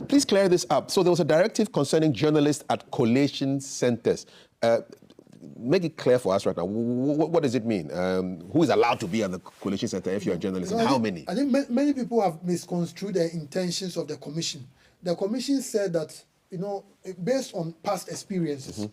Please clear this up. So there was a directive concerning journalists at collation centers. Make it clear for us right now. What does it mean? Who is allowed to be at the collation center if you're a journalist, and how many? I think many people have misconstrued the intentions of the commission. The commission said that, based on past experiences,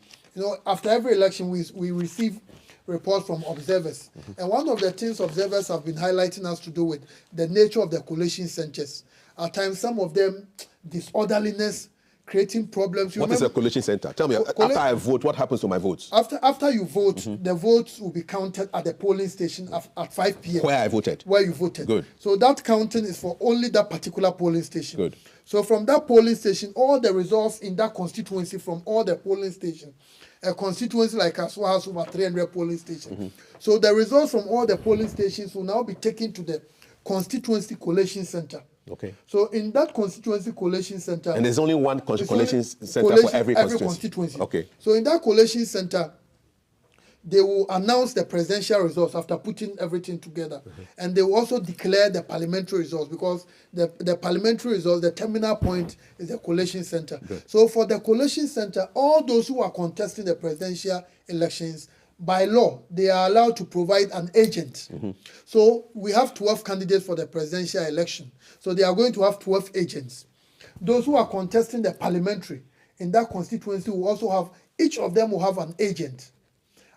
after every election we receive reports from observers. And one of the things observers have been highlighting us to do with the nature of the collation centers. At times, some of them, disorderliness, creating problems. What is a collation center? Tell me, after I vote, what happens to my votes? After you vote, the votes will be counted at the polling station at 5 p.m. Where I voted? Where you voted. Good. So that counting is for only that particular polling station. Good. So from that polling station, all the results in that constituency from all the polling stations, a constituency like Aswa has over 300 polling stations. So the results from all the polling stations will now be taken to the constituency collation center. Okay. So in that constituency collation center, and there's only one collation center for every constituency. Okay. So in that collation center, they will announce the presidential results after putting everything together, and they will also declare the parliamentary results, because the parliamentary results, the terminal point is the collation center. Good. So for the collation center, all those who are contesting the presidential elections, by law, they are allowed to provide an agent. So we have 12 candidates for the presidential election. So they are going to have 12 agents. Those who are contesting the parliamentary in that constituency will also have, each of them will have an agent.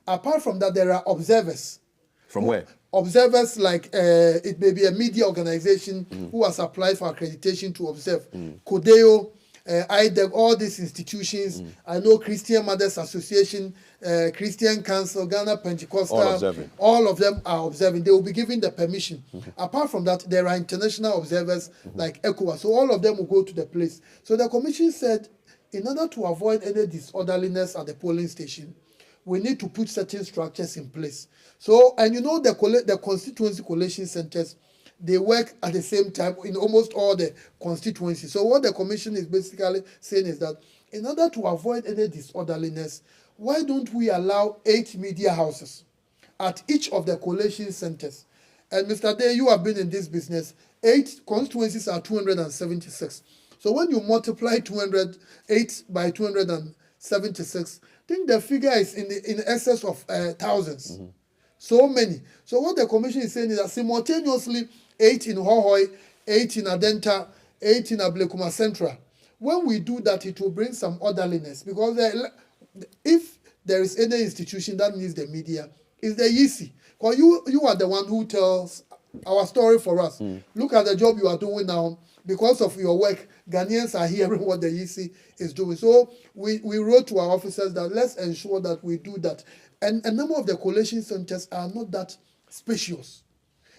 Apart from that, there are observers. From where? Observers, like it may be a media organization who has applied for accreditation to observe. Codeo, IDEC, all these institutions. I know Christian Mothers Association, Christian Council, Ghana Pentecostal, all of them are observing. They will be given the permission. Apart from that, there are international observers like ECOWAS. So all of them will go to the place. So the commission said, in order to avoid any disorderliness at the polling station, we need to put certain structures in place. So, and the constituency collation centers, they work at the same time in almost all the constituencies. So what the commission is basically saying is that in order to avoid any disorderliness, why don't we allow 8 media houses at each of the collation centers? And Mr. Day, you have been in this business. 8 constituencies are 276. So when you multiply 208 by 276, I think the figure is in excess of thousands. So many. So what the commission is saying is that simultaneously 8 in Hohoi, 8 in Adenta, 8 in Ablekuma Central. When we do that, it will bring some orderliness, because if there is any institution that needs the media, it's the YISI. Because you are the one who tells our story for us. Look at the job you are doing now. Because of your work, Ghanaians are hearing what the YISI is doing. So we wrote to our officers that let's ensure that we do that. And a number of the collation centers are not that spacious.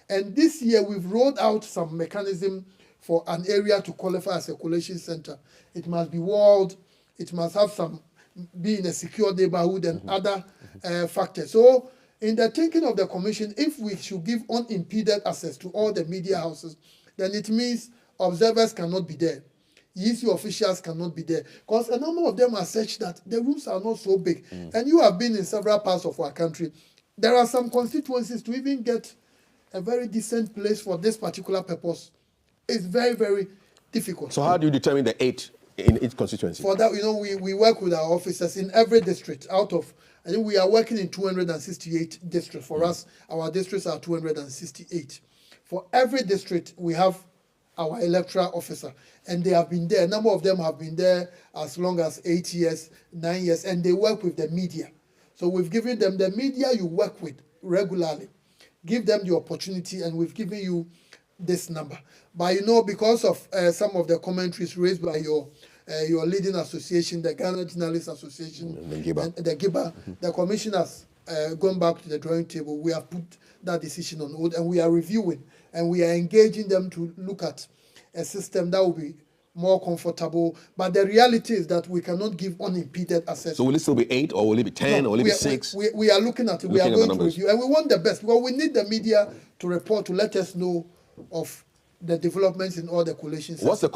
And this year we've rolled out some mechanism for an area to qualify as a collation center. It must be walled, it must have be in a secure neighborhood and other factors. So in the thinking of the commission, if we should give unimpeded access to all the media houses, then it means observers cannot be there. YISI officials cannot be there, because a number of them are such that the rooms are not so big. And you have been in several parts of our country. There are some constituencies to even get a very decent place for this particular purpose. It's very, very difficult. So how do you determine the 8 in each constituency? For that, we work with our officers in every district. I think we are working in 268 districts. For us, our districts are 268. For every district, we have our electoral officer, and they have been there. A number of them have been there as long as 8 years, 9 years, and they work with the media. So we've given them the media you work with regularly. Give them the opportunity, and we've given you this number. But because of some of the commentaries raised by your leading association, the Ghana Journalists Association, and the GIBA, the commission has gone back to the drawing table. We have put that decision on hold, and we are reviewing, and we are engaging them to look at a system that will be more comfortable. But the reality is that we cannot give unimpeded access. So will it still be 8, or will it be 10, or will it be 6? We are looking at it. We are going to review, and we want the best, because we need the media to report, to let us know of the developments in all the collations. What's the